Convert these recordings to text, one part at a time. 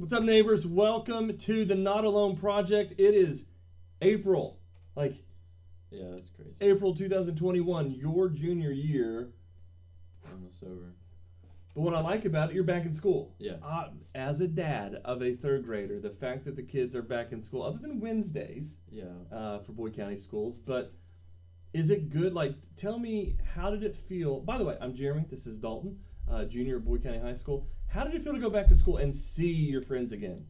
What's up, neighbors? Welcome to the Not Alone Project. It is April, Yeah, that's crazy. April 2021, your junior year. Almost over. But what I like about it, you're back in school. Yeah. As a dad of a third grader, the fact that the kids are back in school, other than Wednesdays, for Boyd County schools, but is it good? Tell me, how did it feel? By the way, I'm Jeremy. This is Dalton, junior at Boyd County High School. How did it feel to go back to school and see your friends again?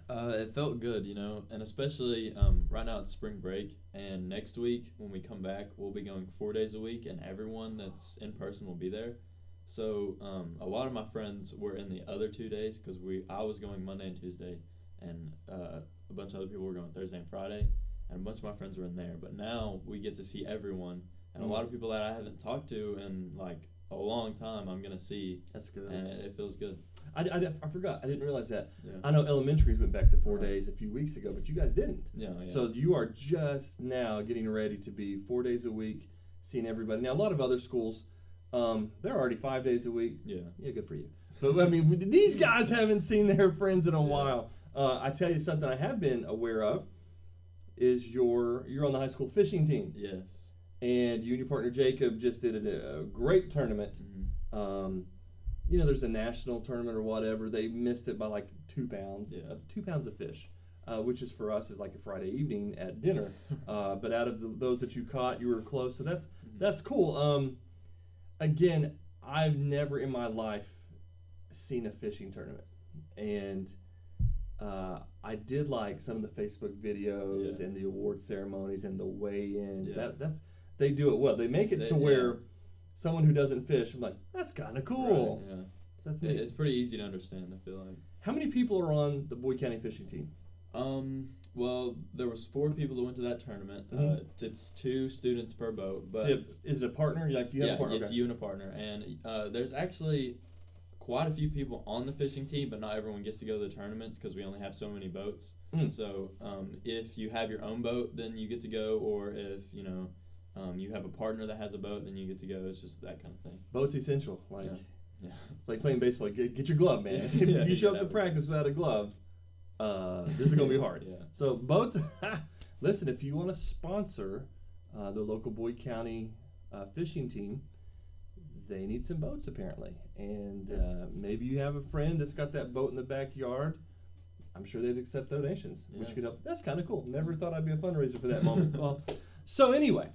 It felt good, and especially right now it's spring break, and next week when we come back, we'll be going 4 days a week, and everyone that's in person will be there. So a lot of my friends were in the other 2 days because I was going Monday and Tuesday, and a bunch of other people were going Thursday and Friday, and a bunch of my friends were in there. But now we get to see everyone, and a lot of people that I haven't talked to in a long time I'm gonna see. That's good. And it feels good. I forgot. I didn't realize that. Yeah. I know elementaries went back to 4 days a few weeks ago, but you guys didn't. Yeah. So you are just now getting ready to be 4 days a week, seeing everybody. Now, a lot of other schools, they're already 5 days a week. Yeah, good for you. But, I mean, these guys haven't seen their friends in a while. I tell you something I have been aware of is you're on the high school fishing team. Yes. And you and your partner Jacob just did a great tournament. Mm-hmm. There's a national tournament or whatever. They missed it by 2 pounds. Yeah. 2 pounds of fish, which is for us is like a Friday evening at dinner. But out of those that you caught, you were close. So that's cool. Again, I've never in my life seen a fishing tournament, and I did like some of the Facebook videos and the award ceremonies and the weigh-ins. Yeah. They do it well. They make it where someone who doesn't fish, I'm like, that's kind of cool. Right, yeah. That's neat. It's pretty easy to understand, I feel like. How many people are on the Boyd County fishing team? Well, there was 4 people that went to that tournament. Mm-hmm. It's 2 students per boat, but Is it a partner? You have a partner? It's you and a partner, and there's actually quite a few people on the fishing team, but not everyone gets to go to the tournaments because we only have so many boats. So if you have your own boat, then you get to go, or if you have a partner that has a boat, then you get to go. It's just that kind of thing. Boat's essential. Yeah. It's like playing baseball. Get your glove, man. Yeah, if you show up to practice without a glove, this is going to be hard. Yeah. So boats, listen, if you want to sponsor the local Boyd County fishing team, they need some boats apparently. And maybe you have a friend that's got that boat in the backyard. I'm sure they'd accept donations, which could help. That's kind of cool. Never thought I'd be a fundraiser for that moment. Well, so anyway,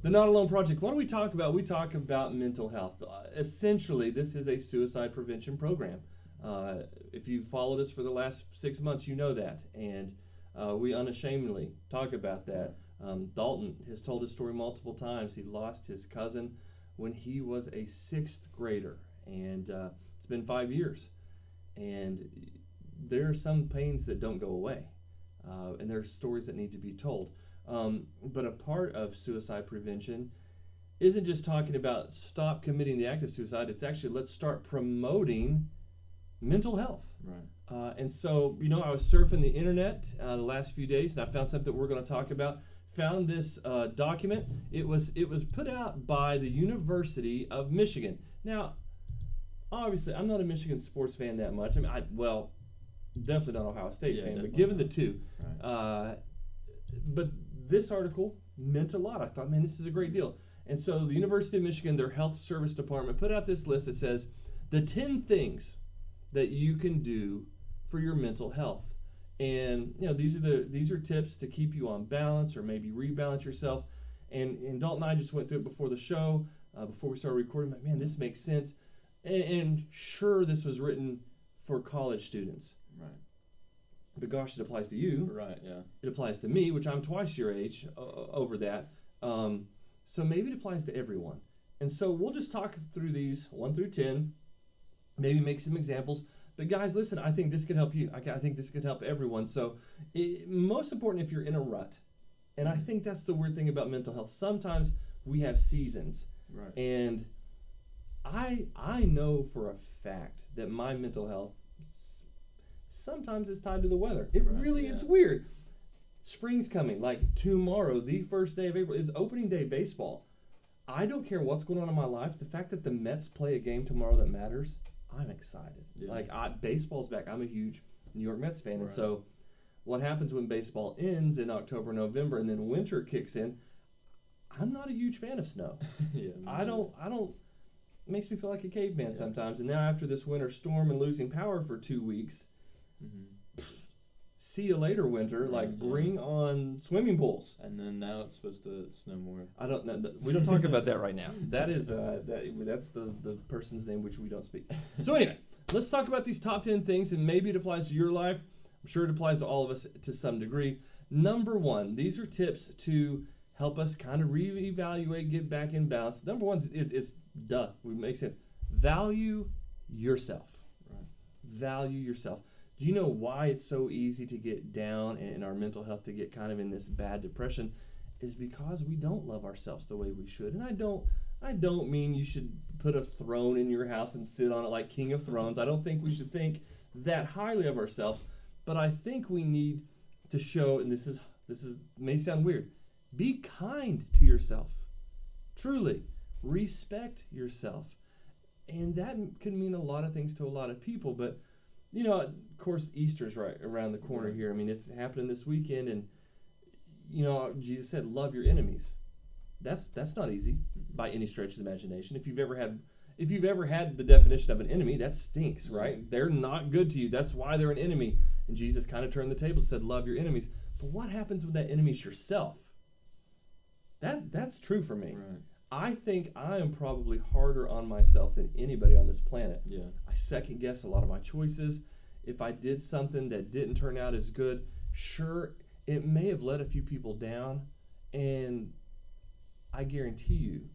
the Not Alone Project, what do we talk about? We talk about mental health. Essentially, this is a suicide prevention program. If you've followed us for the last 6 months, you know that. And we unashamedly talk about that. Dalton has told his story multiple times. He lost his cousin when he was a 6th grader. And it's been 5 years. And there are some pains that don't go away. And there are stories that need to be told. But a part of suicide prevention isn't just talking about stop committing the act of suicide. It's actually let's start promoting mental health. Right. And so, I was surfing the internet the last few days, and I found something we're going to talk about. Found this document. It was put out by the University of Michigan. Now, obviously, I'm not a Michigan sports fan that much. I mean, definitely not Ohio State fan, but given the two. Right. But this article meant a lot. I thought, man, this is a great deal. And so the University of Michigan, their health service department, put out this list that says the 10 things that you can do for your mental health. And these are tips to keep you on balance or maybe rebalance yourself. And Dalton and I just went through it before the show, before we started recording. Like, man, this makes sense. And sure, this was written for college students. Right. But gosh, it applies to you. Right, yeah. It applies to me, which I'm twice your age over that. So maybe it applies to everyone. And so we'll just talk through these 1 through 10, maybe make some examples. But guys, listen, I think this could help you. I think this could help everyone. So most important if you're in a rut. And I think that's the weird thing about mental health. Sometimes we have seasons. Right. And I know for a fact that my mental health sometimes is tied to the weather. It's weird. Spring's coming. Like tomorrow, the first day of April, is opening day baseball. I don't care what's going on in my life. The fact that the Mets play a game tomorrow that matters, I'm excited. Yeah. Baseball's back. I'm a huge New York Mets fan. And Right. so what happens when baseball ends in October, November, and then winter kicks in? I'm not a huge fan of snow. Yeah, I don't. It makes me feel like a caveman Yeah. sometimes. And now after this winter storm and losing power for 2 weeks, see you later, winter. Like, Yeah. bring on swimming pools. And then now it's supposed to snow more. I don't know. We don't talk about that right now. That is that's the person's name which we don't speak. So anyway, let's talk about these top 10 things, and maybe it applies to your life. I'm sure it applies to all of us to some degree. Number one, these are tips to help us kind of reevaluate, get back in balance. Number one, it's duh, it makes sense. Value yourself. Right. Value yourself. Do you know why it's so easy to get down and our mental health to get kind of in this bad depression? Is because we don't love ourselves the way we should. And I don't mean you should put a throne in your house and sit on it like King of Thrones. I don't think we should think that highly of ourselves, but I think we need to show, and this is may sound weird, be kind to yourself. Truly, respect yourself. And that can mean a lot of things to a lot of people, but you know, of course, Easter's right around the corner here. I mean, it's happening this weekend, and you know, Jesus said, "Love your enemies." That's not easy by any stretch of the imagination. If you've ever had the definition of an enemy, that stinks, right? They're not good to you. That's why they're an enemy. And Jesus kind of turned the table, said, "Love your enemies." But what happens when that enemy's yourself? That's true for me. Right. I think I am probably harder on myself than anybody on this planet. Yeah. I second guess a lot of my choices. If I did something that didn't turn out as good, sure, it may have let a few people down, and I guarantee you,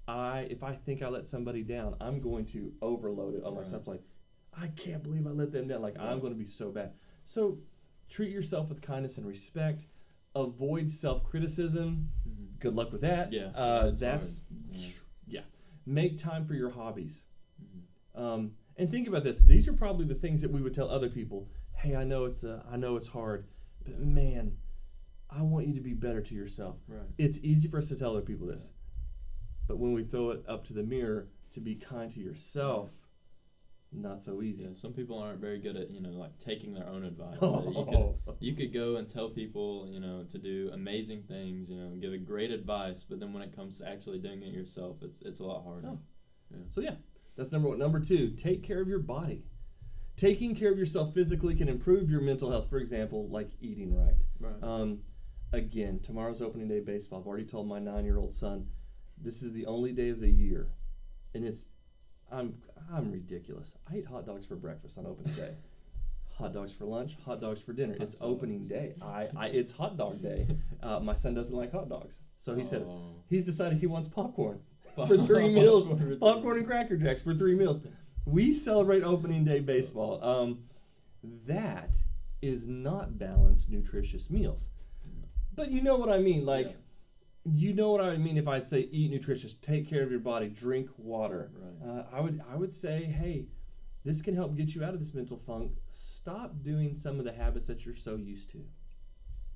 if I think I let somebody down, I'm going to overload it on myself. Like, I can't believe I let them down. Like, I'm going to be so bad. So treat yourself with kindness and respect. Avoid self-criticism. Good luck with that. Yeah. Yeah. Make time for your hobbies. And think about this. These are probably the things that we would tell other people. Hey, I know it's hard, but man, I want you to be better to yourself. Right. It's easy for us to tell other people this, but when we throw it up to the mirror to be kind to yourself, not so easy. Yeah, some people aren't very good at, like taking their own advice. Oh. You could go and tell people, to do amazing things, give it great advice, but then when it comes to actually doing it yourself, it's a lot harder. Oh. Yeah. So yeah, that's number one. Number two, take care of your body. Taking care of yourself physically can improve your mental health. For example, like eating right. Right. Again, tomorrow's opening day baseball. I've already told my 9-year-old son, this is the only day of the year, and I'm ridiculous. I eat hot dogs for breakfast on opening day. Hot dogs for lunch, hot dogs for dinner. It's opening day. It's hot dog day. My son doesn't like hot dogs, so he said he's decided he wants popcorn for 3 meals. Popcorn and Cracker Jacks for 3 meals. We celebrate opening day baseball. That is not balanced, nutritious meals. But you know what I mean, like. You know what I mean if I say eat nutritious, take care of your body, drink water. Right. I would say, hey, this can help get you out of this mental funk. Stop doing some of the habits that you're so used to.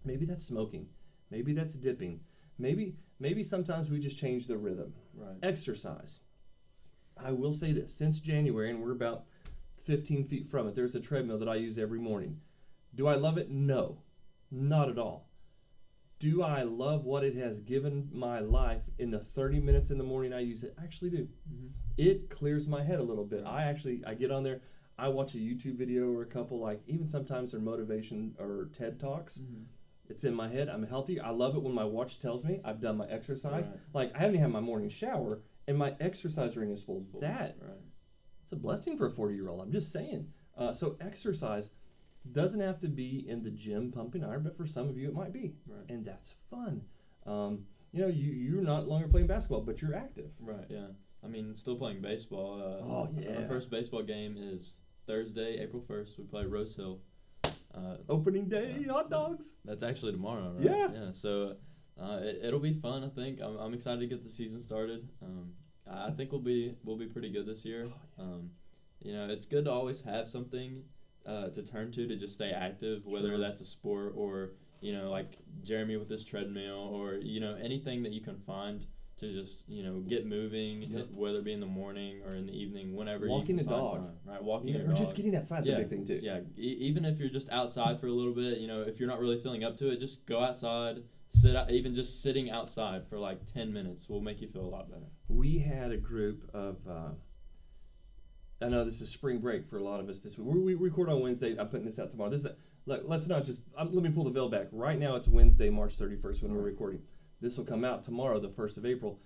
Maybe that's smoking. Maybe that's dipping. Maybe sometimes we just change the rhythm. Right. Exercise. I will say this. Since January, and we're about 15 feet from it, there's a treadmill that I use every morning. Do I love it? No. Not at all. Do I love what it has given my life in the 30 minutes in the morning I use it? I actually do. Mm-hmm. It clears my head a little bit. I get on there, I watch a YouTube video or a couple, like even sometimes they're motivation or TED Talks. Mm-hmm. It's in my head. I'm healthy. I love it when my watch tells me I've done my exercise. Right. Like I haven't even had my morning shower and my exercise ring is full. It's a blessing for a 40-year-old. I'm just saying. So exercise doesn't have to be in the gym pumping iron, but for some of you it might be, and that's fun. You're not longer playing basketball, but you're active. Right. Yeah. I mean, still playing baseball. Our first baseball game is Thursday, April 1st. We play Rose Hill. Opening day, hot dogs. That's actually tomorrow, right? Yeah. Yeah. So it'll be fun. I think I'm excited to get the season started. I think we'll be pretty good this year. It's good to always have something to turn to just stay active, whether that's a sport or like Jeremy with his treadmill or anything that you can find to just, get moving, Yep. whether it be in the morning or in the evening, whenever Walking you a can find dog. time, right? Walking a or dog. just getting outside's a big thing too. Yeah, even if you're just outside for a little bit, if you're not really feeling up to it, just go outside, even just sitting outside for like 10 minutes will make you feel a lot better. We had a group of, I know this is spring break for a lot of us this week. We record on Wednesday. I'm putting this out tomorrow. Let's not just, let me pull the veil back. Right now it's Wednesday, March 31st when we're recording. This will come out tomorrow, the 1st of April.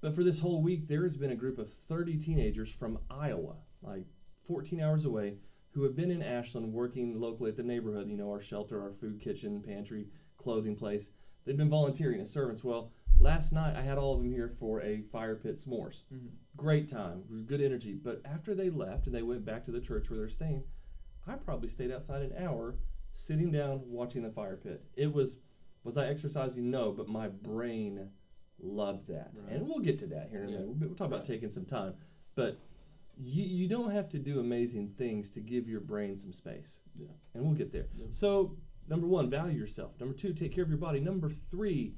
But for this whole week, there has been a group of 30 teenagers from Iowa, like 14 hours away, who have been in Ashland working locally at the neighborhood, our shelter, our food kitchen, pantry, clothing place. They've been volunteering as servants. Well, last night I had all of them here for a fire pit s'mores. Mm-hmm. Great time, good energy. But after they left and they went back to the church where they're staying, I probably stayed outside an hour sitting down watching the fire pit. Was I exercising? No, but my brain loved that. Right. And we'll get to that here in a minute. We'll talk about taking some time. But you don't have to do amazing things to give your brain some space. Yeah. And we'll get there. Yeah. So, number 1, value yourself. Number 2, take care of your body. Number 3,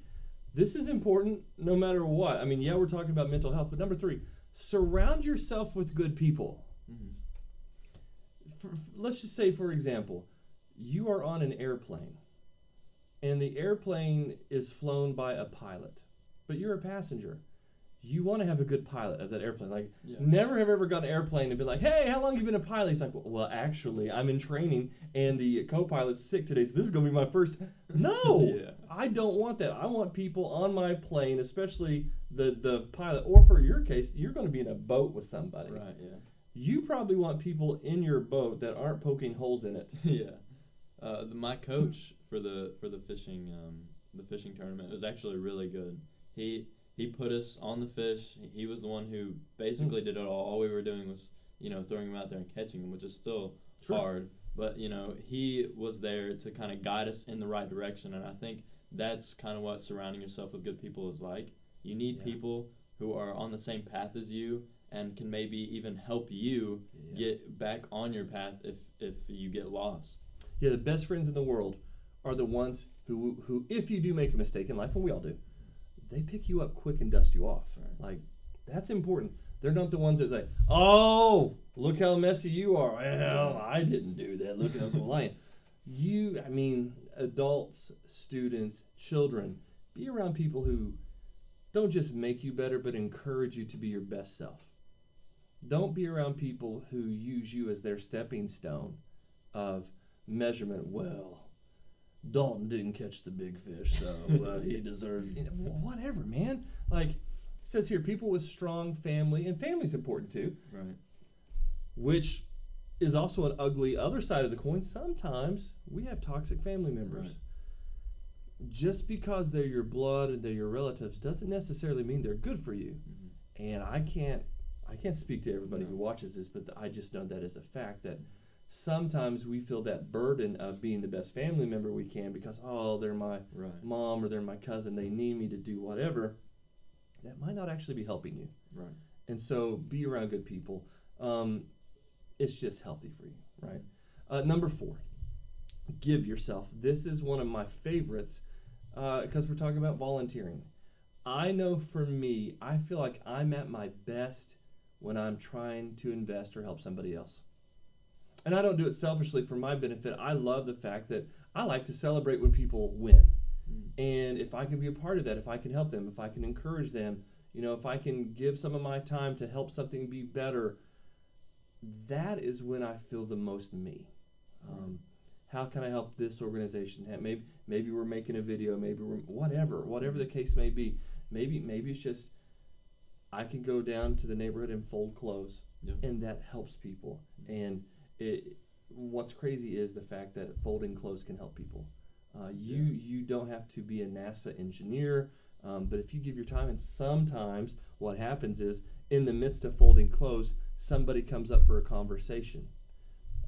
this is important no matter what. I mean, we're talking about mental health, but number 3, surround yourself with good people. Mm-hmm. Let's just say, for example, you are on an airplane, and the airplane is flown by a pilot, but you're a passenger. You want to have a good pilot of that airplane. Never have ever got an airplane and be like, hey, how long have you been a pilot? He's like, well, actually, I'm in training, and the co-pilot's sick today, so this is going to be my first. No, I don't want that. I want people on my plane, especially the pilot, or for your case, you're going to be in a boat with somebody. Right, yeah. You probably want people in your boat that aren't poking holes in it. Yeah. My coach for the fishing tournament was actually really good. He put us on the fish. He was the one who basically did it all. All we were doing was, throwing them out there and catching them, which is still hard. But, he was there to kind of guide us in the right direction. And I think that's kind of what surrounding yourself with good people is like. You need people who are on the same path as you and can maybe even help you get back on your path if you get lost. Yeah, the best friends in the world are the ones who if you do make a mistake in life, and we all do, they pick you up quick and dust you off. Right. Like, that's important. They're not the ones that say, oh, look how messy you are. Well, I didn't do that. Look at Uncle Lion. Adults, students, children, be around people who don't just make you better, but encourage you to be your best self. Don't be around people who use you as their stepping stone of measurement. Well, Dalton didn't catch the big fish, so he deserves whatever, man. Like it says here, people with strong family, and family's important too. Right. Which is also an ugly other side of the coin. Sometimes we have toxic family members. Right. Just because they're your blood and they're your relatives doesn't necessarily mean they're good for you. Mm-hmm. And I can't speak to everybody who watches this, but I just know that as a fact that sometimes we feel that burden of being the best family member we can because, they're my mom or they're my cousin. They need me to do whatever. That might not actually be helping you. Right. And so be around good people. It's just healthy for you, right? Number 4, give yourself. This is one of my favorites because we're talking about volunteering. I know for me, I feel like I'm at my best when I'm trying to invest or help somebody else. And I don't do it selfishly for my benefit. I love the fact that I like to celebrate when people win. And if I can be a part of that, if I can help them, if I can encourage them, if I can give some of my time to help something be better, that is when I feel the most me. How can I help this organization? Maybe we're making a video, maybe we're whatever the case may be. Maybe it's just I can go down to the neighborhood and fold clothes, and that helps people. And what's crazy is the fact that folding clothes can help people. You don't have to be a NASA engineer, but if you give your time, and sometimes what happens is in the midst of folding clothes, somebody comes up for a conversation.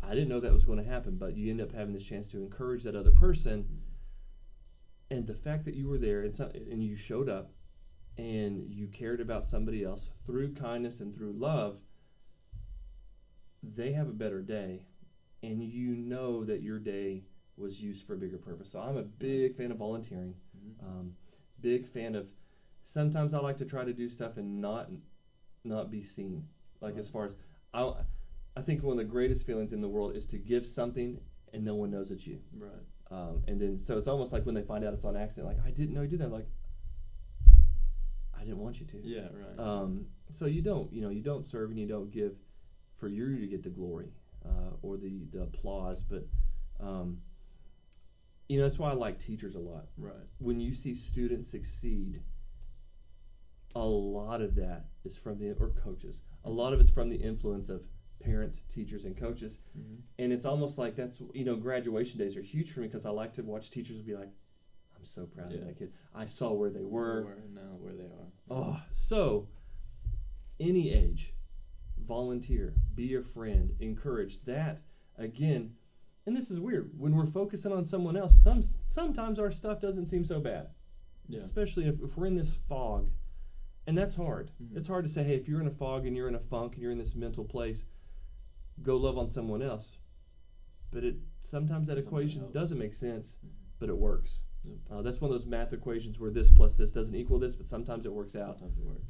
I didn't know that was going to happen, but you end up having this chance to encourage that other person. And the fact that you were there and you showed up and you cared about somebody else through kindness and through love, they have a better day, and you know that your day was used for a bigger purpose. So I'm a big fan of volunteering, big fan of Sometimes I like to try to do stuff and not be seen. Like as far as I think one of the greatest feelings in the world is to give something and no one knows it's you. Right. And then so it's almost like when they find out it's on accident. Like I didn't know you did that. Like I didn't want you to. Yeah. Right. So you don't serve and you don't give for you to get the glory or the applause, but that's why I like teachers a lot. Right. When you see students succeed, a lot of that is from or coaches. A lot of it's from the influence of parents, teachers, and coaches. Mm-hmm. And it's almost like that's, graduation days are huge for me because I like to watch teachers be like, I'm so proud of that kid. I saw where they were. And now where they are. Oh, so any age, volunteer, be a friend, encourage that. Again, and this is weird, when we're focusing on someone else, sometimes our stuff doesn't seem so bad. Yeah. Especially if we're in this fog. And that's hard. Mm-hmm. It's hard to say, hey, if you're in a fog and you're in a funk and you're in this mental place, go love on someone else. But sometimes that equation doesn't make sense, but it works. Yep. That's one of those math equations where this plus this doesn't equal this, but sometimes it works out. Sometimes it works.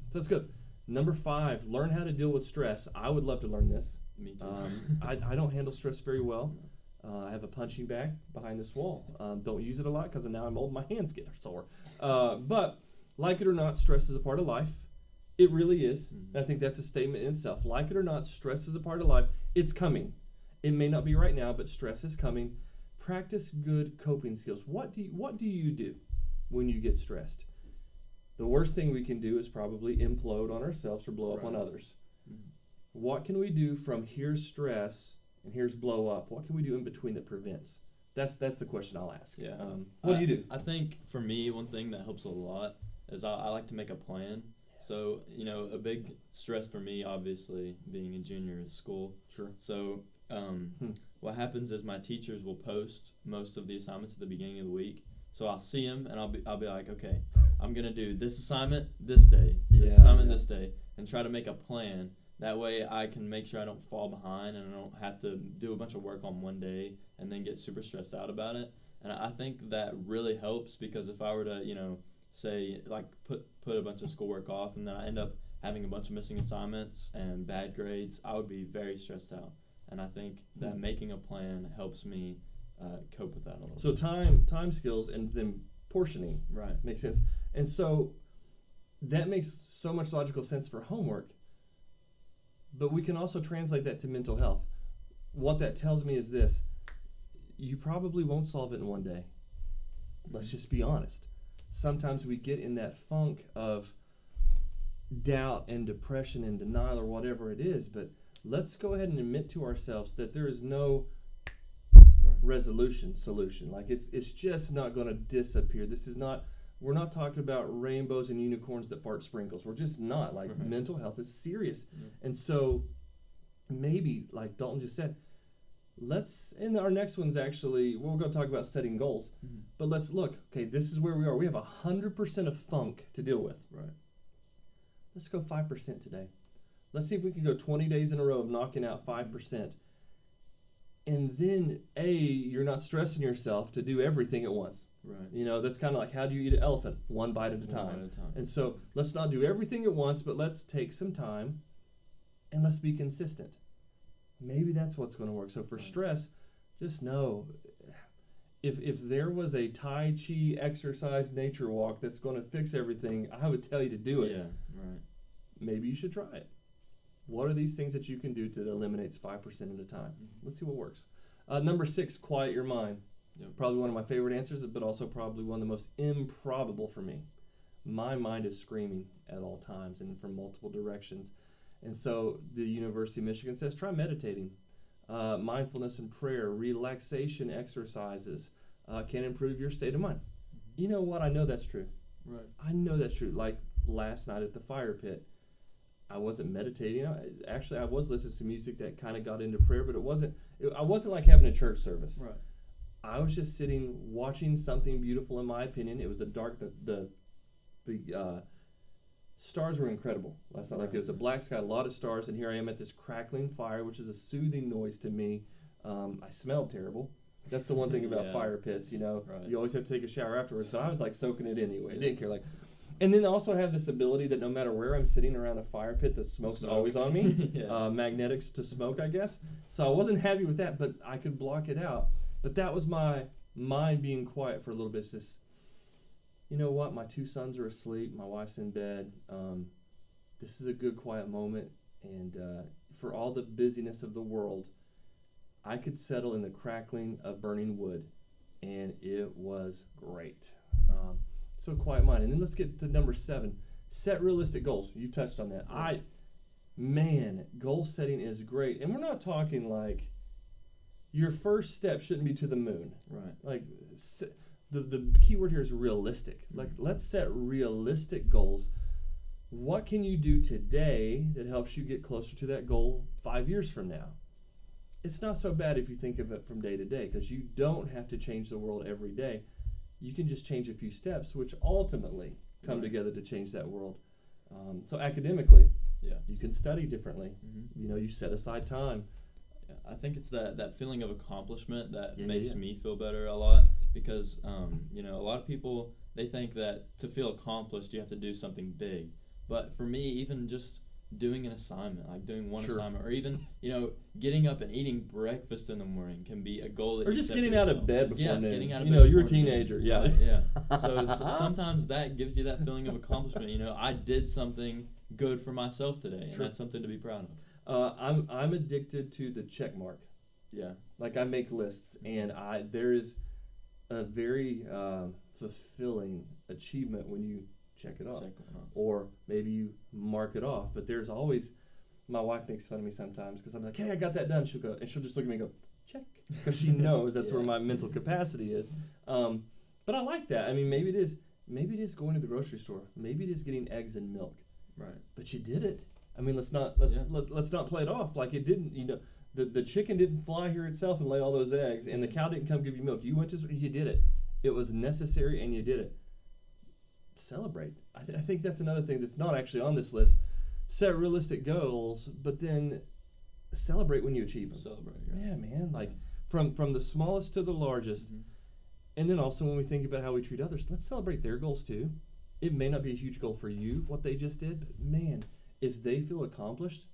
So that's good. Number 5, learn how to deal with stress. I would love to learn this. Me too. I don't handle stress very well. I have a punching bag behind this wall. Don't use it a lot because now I'm old. My hands get sore. But like it or not, stress is a part of life. It really is. Mm-hmm. I think that's a statement in itself. Like it or not, stress is a part of life. It's coming. It may not be right now, but stress is coming. Practice good coping skills. What do you do when you get stressed? The worst thing we can do is probably implode on ourselves or blow up on others. Mm-hmm. What can we do from here's stress and here's blow up? What can we do in between that prevents? That's the question I'll ask. Yeah. What do you do? I think for me, one thing that helps a lot is I like to make a plan. So, a big stress for me, obviously, being a junior is school. Sure. So, what happens is my teachers will post most of the assignments at the beginning of the week. So I'll see them and I'll be like, okay, I'm gonna do this assignment this day, this assignment this day, and try to make a plan. That way I can make sure I don't fall behind and I don't have to do a bunch of work on one day and then get super stressed out about it. And I think that really helps because if I were to, say like put a bunch of schoolwork off and then I end up having a bunch of missing assignments and bad grades, I would be very stressed out. And I think that making a plan helps me cope with that a little bit. So time skills and then portioning makes sense. And so that makes so much logical sense for homework. But we can also translate that to mental health. What that tells me is this. You probably won't solve it in one day. Let's just be honest. Sometimes we get in that funk of doubt and depression and denial or whatever it is, but let's go ahead and admit to ourselves that there is no solution. Like it's just not going to disappear. We're not talking about rainbows and unicorns that fart sprinkles. We're just not. Like mental health is serious. And so maybe, like Dalton just said, and our next one's actually, we're going to talk about setting goals, but let's look, okay, this is where we are. We have 100% of funk to deal with. Right. Let's go 5% today. Let's see if we can go 20 days in a row of knocking out 5%. And then, you're not stressing yourself to do everything at once. Right. That's kind of like, how do you eat an elephant? One bite at a time. One bite at a time. And so let's not do everything at once, but let's take some time and let's be consistent. Maybe that's what's going to work. So for stress, just know, if there was a Tai Chi exercise nature walk that's going to fix everything, I would tell you to do it. Yeah, right. Maybe you should try it. What are these things that you can do that eliminates 5% at a time? Let's see what works. Number 6, quiet your mind. Yep. Probably one of my favorite answers, but also probably one of the most improbable for me. My mind is screaming at all times and from multiple directions. And so the University of Michigan says, try meditating. Mindfulness and prayer, relaxation exercises can improve your state of mind. You know what? I know that's true. Right. I know that's true. Like last night at the fire pit, I wasn't meditating. Actually, I was listening to music that kind of got into prayer, but I wasn't like having a church service. Right. I was just sitting watching something beautiful, in my opinion. It was the stars were incredible last night. Like it was a black sky, a lot of stars, and here I am at this crackling fire, which is a soothing noise to me. I smelled terrible. That's the one thing about fire pits, Right. You always have to take a shower afterwards, but I was like soaking it anyway. I didn't care. And then also have this ability that no matter where I'm sitting around a fire pit, the smoke's always on me. Yeah. Magnetics to smoke, I guess. So I wasn't happy with that, but I could block it out. But that was my mind being quiet for a little bit. It's just, you know what? My 2 sons are asleep. My wife's in bed. This is a good quiet moment. And for all the busyness of the world, I could settle in the crackling of burning wood. And it was great. So quiet mind. And then let's get to number 7. Set realistic goals. You touched on that. Goal setting is great. And we're not talking like your first step shouldn't be to the moon. Right. Like the key word here is realistic. Like let's set realistic goals. What can you do today that helps you get closer to that goal 5 years from now? It's not so bad if you think of it from day to day, because you don't have to change the world every day. You can just change a few steps, which ultimately come together to change that world. So academically, you can study differently. You know, you set aside time. Yeah, I think it's that feeling of accomplishment that makes me feel better a lot, because you know, a lot of people, they think that to feel accomplished you have to do something big. But for me, even just doing an assignment, like doing one assignment, or even, you know, getting up and eating breakfast in the morning can be a goal that or you just set getting for out yourself. of bed before noon. Getting out of you bed know, you're a before noon. teenager. Right, so sometimes that gives you that feeling of accomplishment. You know, I did something good for myself today, and that's something to be proud of. I'm addicted to the check mark. Yeah. Like I make lists, and there is a very fulfilling achievement when you check it off. Or maybe you mark it off. But there's always, my wife makes fun of me sometimes because I'm like, hey, I got that done. She'll just look at me and go, check, because she knows that's where my mental capacity is. But I like that. I mean, maybe it is going to the grocery store. Maybe it is getting eggs and milk. Right. But you did it. I mean, let's not play it off like it didn't. You know, the chicken didn't fly here itself and lay all those eggs, and the cow didn't come give you milk. You went to, you did it. It was necessary, and you did it. Celebrate. I think that's another thing that's not actually on this list. Set realistic goals, but then celebrate when you achieve them. Celebrate. Yeah, man. Like from the smallest to the largest, and then also when we think about how we treat others, let's celebrate their goals too. It may not be a huge goal for you, what they just did, but man, if they feel accomplished,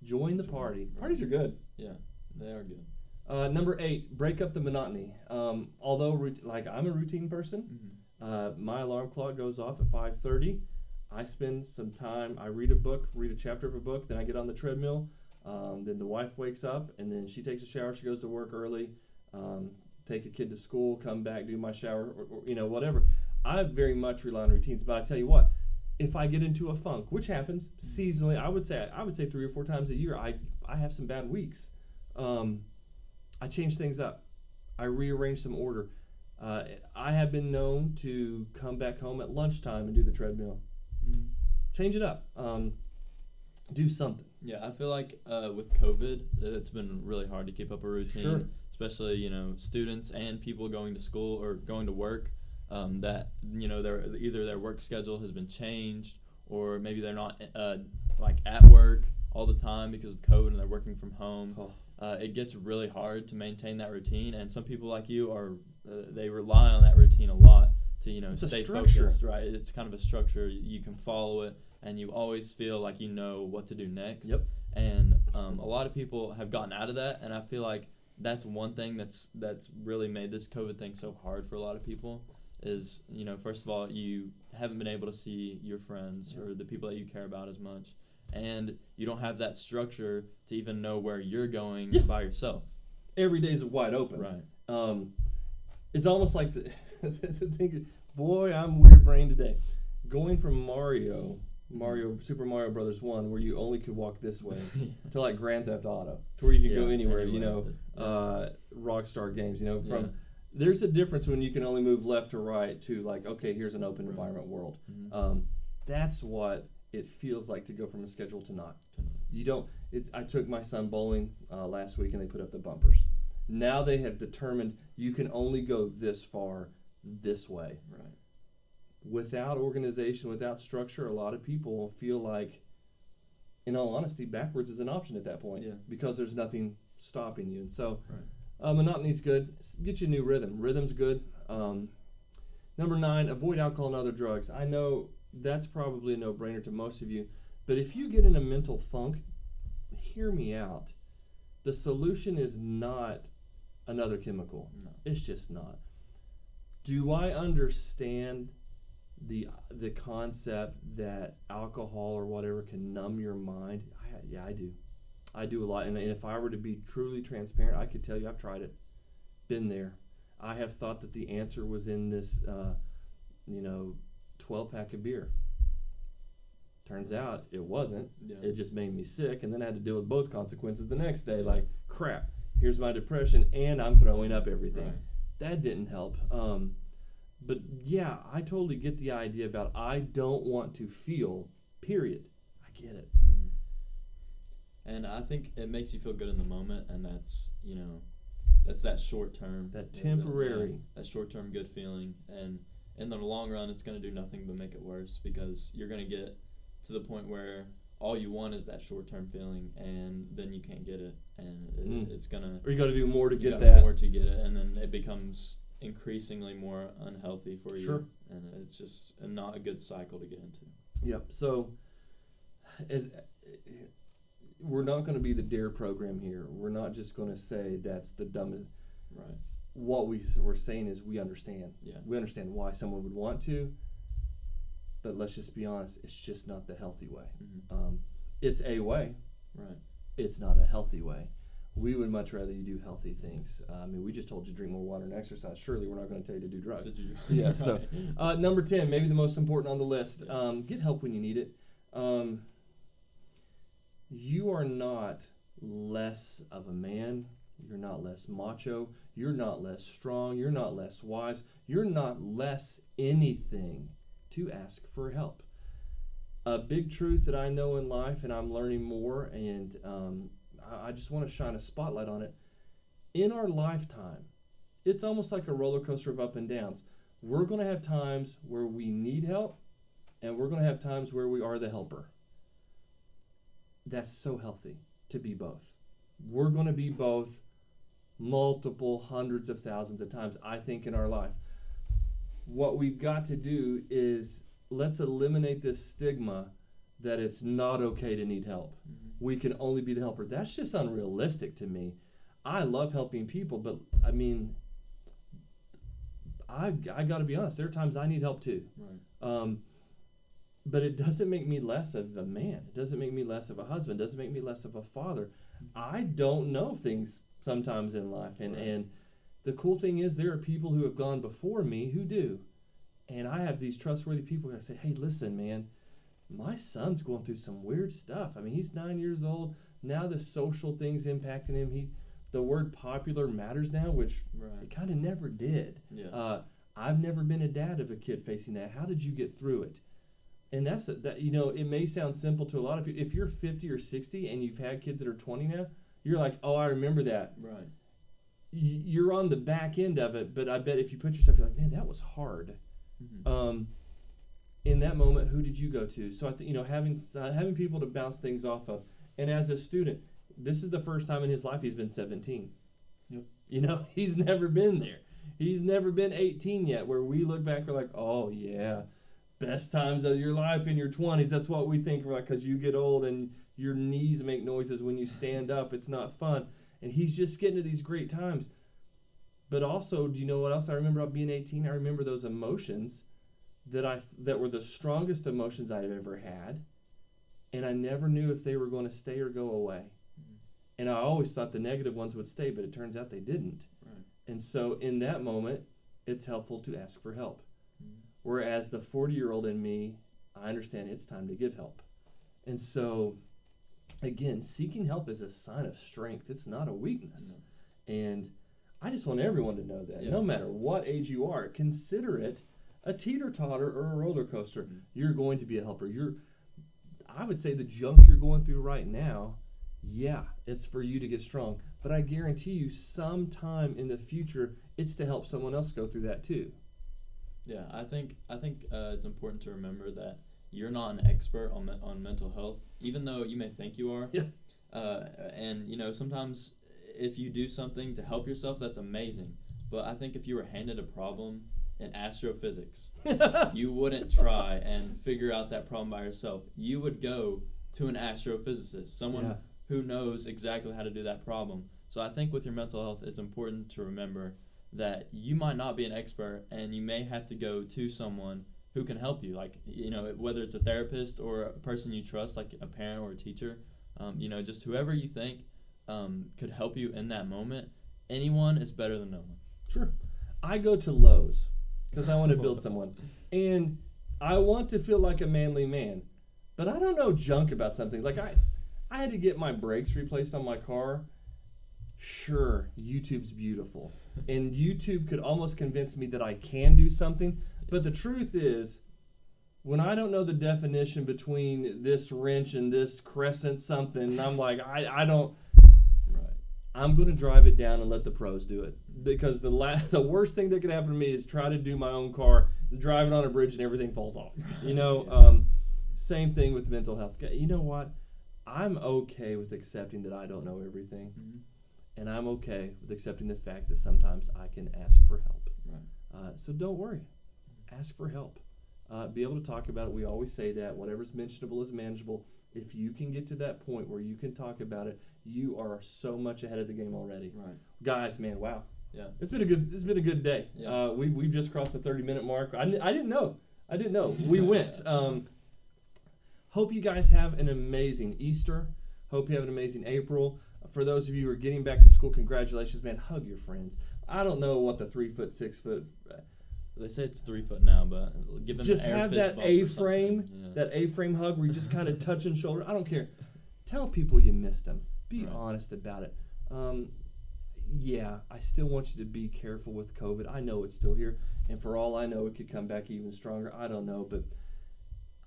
join the party. Parties are good. Yeah, they are good. Number 8, break up the monotony. Although, like I'm a routine person, my alarm clock goes off at 5:30. I spend some time, I read a chapter of a book, then I get on the treadmill. Then the wife wakes up, and then she takes a shower. She goes to work early, take a kid to school, come back, do my shower, or you know, whatever. I very much rely on routines, but I tell you what, if I get into a funk, which happens seasonally, I would say 3 or 4 times a year, I have some bad weeks. I change things up. I rearrange some order. I have been known to come back home at lunchtime and do the treadmill. Change it up. Do something. Yeah, I feel like with COVID, it's been really hard to keep up a routine, especially, you know, students and people going to school or going to work. That, you know, either their work schedule has been changed, or maybe they're not like at work all the time because of COVID and they're working from home. It gets really hard to maintain that routine, and some people like you they rely on that routine a lot to, you know, stay focused. Right, it's kind of a structure. You can follow it, and you always feel like you know what to do next. Yep. And a lot of people have gotten out of that, and I feel like that's one thing that's really made this COVID thing so hard for a lot of people. Is, you know, first of all, you haven't been able to see your friends or the people that you care about as much, and you don't have that structure to even know where you're going by yourself. Every day's wide open. Right. It's almost like the thing. Boy, I'm weird brain today. Going from Super Mario Brothers 1, where you only could walk this way, to like Grand Theft Auto, to where you can go anywhere. You know, Rockstar Games. You know, there's a difference when you can only move left to right to like, okay, here's an open environment world. That's what it feels like to go from a schedule to not. You don't. I took my son bowling last week, and they put up the bumpers. Now they have determined you can only go this far, this way. Right. Without organization, without structure, a lot of people feel like, in all honesty, backwards is an option at that point because there's nothing stopping you. And so monotony's good. Get you a new rhythm. Rhythm's good. Number 9, avoid alcohol and other drugs. I know that's probably a no-brainer to most of you. But if you get in a mental funk, hear me out. The solution is not another chemical. No. It's just not. Do I understand the concept that alcohol or whatever can numb your mind? Yeah, I do. I do a lot. And if I were to be truly transparent, I could tell you I've tried it. Been there. I have thought that the answer was in this, 12-pack of beer. Turns out it wasn't. Yeah. It just made me sick, and then I had to deal with both consequences the next day. Like, crap, here's my depression, and I'm throwing up everything. Right. That didn't help. But yeah, I totally get the idea about I don't want to feel, period. I get it. Mm-hmm. And I think it makes you feel good in the moment, and that's that short term. That temporary. That short term good feeling. And in the long run, it's going to do nothing but make it worse, because you're going to get to the point where all you want is that short term feeling, and then you can't get it. And it's going to. Or you got to do more to you get gotta that. more to get it, and then it becomes increasingly more unhealthy for you. Sure. And it's just not a good cycle to get into. Yep. So, we're not going to be the DARE program here. We're not just going to say that's the dumbest. Right. What we're saying is we understand. Yeah. We understand why someone would want to, but let's just be honest, it's just not the healthy way. Mm-hmm. It's a way. Right. It's not a healthy way. We would much rather you do healthy things. We just told you to drink more water and exercise. Surely we're not going to tell you to do drugs. Yeah, right. so number 10, maybe the most important on the list. Yes. Get help when you need it. You are not less of a man. You're not less macho. You're not less strong. You're not less wise. You're not less anything to ask for help. A big truth that I know in life, and I'm learning more, and I just want to shine a spotlight on it. In our lifetime, it's almost like a roller coaster of up and downs. We're going to have times where we need help, and we're going to have times where we are the helper. That's so healthy to be both. We're going to be both multiple hundreds of thousands of times, I think, in our life. What we've got to do is let's eliminate this stigma that it's not okay to need help. Mm-hmm. We can only be the helper. That's just unrealistic to me. I love helping people, but I mean, I got to be honest. There are times I need help too. Right. But it doesn't make me less of a man. It doesn't make me less of a husband. It doesn't make me less of a father. I don't know things sometimes in life. And the cool thing is there are people who have gone before me who do. And I have these trustworthy people who say, hey, listen, man, my son's going through some weird stuff. I mean, he's 9 years old. Now the social thing's impacting him. The word popular matters now, which it kind of never did. Yeah. I've never been a dad of a kid facing that. How did you get through it? And that it may sound simple to a lot of people. If you're 50 or 60 and you've had kids that are 20 now, you're like, oh, I remember that. Right. You're on the back end of it, but I bet if you put yourself, you're like, man, that was hard. Mm-hmm. In that moment, who did you go to? So I think having people to bounce things off of. And as a student, this is the first time in his life he's been 17. Yep. He's never been there. He's never been 18 yet, where we look back and we're like, oh yeah, best times of your life in your 20s. That's what we think, right? Because you get old and your knees make noises when you stand up. It's not fun. And he's just getting to these great times. But also, do you know what else I remember about being 18? I remember those emotions that were the strongest emotions I've ever had. And I never knew if they were going to stay or go away. Mm-hmm. And I always thought the negative ones would stay, but it turns out they didn't. Right. And so in that moment, it's helpful to ask for help. Mm-hmm. Whereas the 40-year-old in me, I understand it's time to give help. And so, again, seeking help is a sign of strength. It's not a weakness. Mm-hmm. And I just want everyone to know that. Yeah. No matter what age you are, consider it a teeter-totter or a roller coaster. Mm-hmm. You're going to be a helper. I would say the junk you're going through right now, yeah, it's for you to get strong. But I guarantee you sometime in the future, it's to help someone else go through that too. Yeah, I think it's important to remember that you're not an expert on mental health, even though you may think you are. Yeah. And sometimes if you do something to help yourself, that's amazing. But I think if you were handed a problem in astrophysics, you wouldn't try and figure out that problem by yourself. You would go to an astrophysicist, someone who knows exactly how to do that problem. So I think with your mental health, it's important to remember that you might not be an expert, and you may have to go to someone who can help you, like, whether it's a therapist or a person you trust, like a parent or a teacher, just whoever you think could help you in that moment. Anyone is better than no one. Sure. I go to Lowe's because I want to build someone, and I want to feel like a manly man, but I don't know junk about something. Like I had to get my brakes replaced on my car. Sure, YouTube's beautiful, and YouTube could almost convince me that I can do something, but the truth is, when I don't know the definition between this wrench and this crescent something, I'm like, I don't. Right. I'm going to drive it down and let the pros do it, because the worst thing that could happen to me is try to do my own car, drive it on a bridge, and everything falls off. Same thing with mental health. You know what? I'm okay with accepting that I don't know everything. Mm-hmm. And I'm okay with accepting the fact that sometimes I can ask for help. Right. So don't worry. Ask for help. Be able to talk about it. We always say that whatever's mentionable is manageable. If you can get to that point where you can talk about it, you are so much ahead of the game already. Right. Guys, man, wow. Yeah. It's been a good day. Yeah. We've just crossed the 30-minute mark. I didn't know. We went. Hope you guys have an amazing Easter. Hope you have an amazing April. For those of you who are getting back to school, congratulations, man. Hug your friends. I don't know what the 3 foot, 6 foot. They say it's 3 foot now, but give them just an air have fist that bump or A-frame, something. that A-frame hug where you just kind of touching shoulder. I don't care. Tell people you missed them. Be honest about it. I still want you to be careful with COVID. I know it's still here, and for all I know, it could come back even stronger. I don't know, but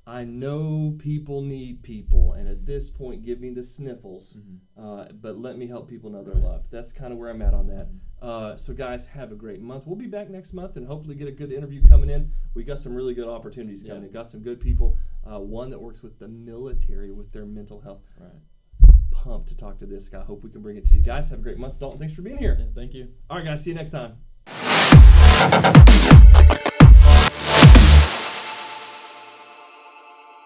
I know people need people, and at this point, give me the sniffles, but let me help people know they're loved. That's kind of where I'm at on that. So, guys, have a great month. We'll be back next month and hopefully get a good interview coming in. We got some really good opportunities coming in. Got some good people. One that works with the military with their mental health. Right. Pumped to talk to this guy. Hope we can bring it to you. Guys, have a great month. Dalton, thanks for being here. Yeah, thank you. All right, guys, see you next time.